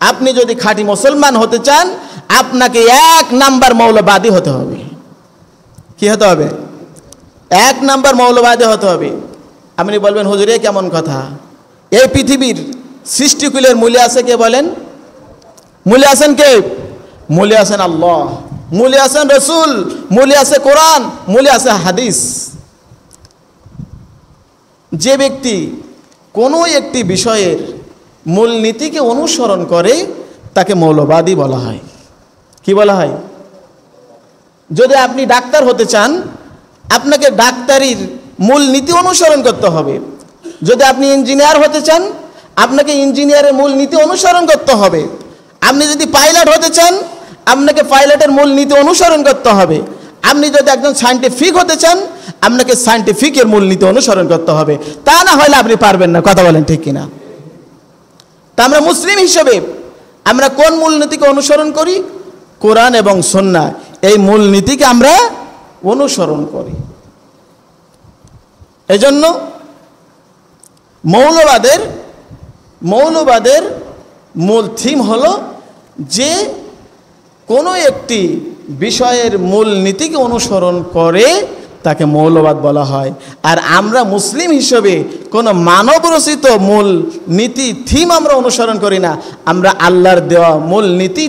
আপনি যদি খাঁটি মুসলমান হতে চান আপনাকে 1 নাম্বার মৌলবাদী হতে হবে। কি হতে হবে? 1 নাম্বার মৌলবাদী হতে হবে। আপনি বলবেন হুজুর এ কেমন কথা? এই পৃথিবীর সৃষ্টিকুলের মূলে আছে কে বলেন? মূলে আছেন কে? মূলে আছেন আল্লাহ, মূলে আছেন রসুল, মূলে আছে কোরআন, মূলে আছে হাদিস। যে ব্যক্তি কোনো একটি বিষয়ের মূলনীতিকে অনুসরণ করে তাকে মৌলবাদী বলা হয়। কি বলা হয়? যদি আপনি ডাক্তার হতে চান আপনাকে ডাক্তারির মূলনীতি অনুসরণ করতে হবে। যদি আপনি ইঞ্জিনিয়ার হতে চান আপনাকে ইঞ্জিনিয়ারের মূলনীতি অনুসরণ করতে হবে। আপনি যদি পাইলট হতে চান আপনাকে পাইলটের মূলনীতি অনুসরণ করতে হবে। আপনি যদি একজন সায়েন্টিফিক হতে চান আপনাকে সায়েন্টিফিকের মূলনীতি অনুসরণ করতে হবে। তা না হলে আপনি পারবেন না। কথা বলেন ঠিক কিনা? তা আমরা মুসলিম হিসেবে আমরা কোন মূলনীতিকে অনুসরণ করি? কোরআন এবং সুন্নাহ, এই মূলনীতিকে আমরা অনুসরণ করি। এজন্য মৌলবাদের মূল থিম হলো যে কোনো একটি বিষয়ের মূলনীতিকে অনুসরণ করে তাকে মৌলবাদ বলা হয়। আর আমরা মুসলিম হিসেবে কোনো মানবরচিত মূল নীতি থিম আমরা অনুসরণ করি না, আমরা আল্লাহর দেওয়া মূল নীতি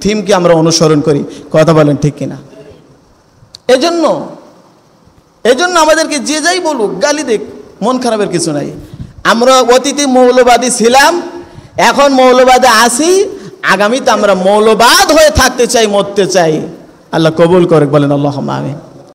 থিমকে আমরা অনুসরণ করি। কথা বলেন ঠিক কিনা? এজন্য আমাদেরকে যে যাই বলুক, গালি দেখ, মন খারাপের কিছু নাই। আমরা অতীতে মৌলবাদী ছিলাম, এখন মৌলবাদে আসি, আগামীতে আমরা মৌলবাদ হয়ে থাকতে চাই, মরতে চাই। আল্লাহ কবুল করে, বলেন আল্লাহুম্মা আমিন।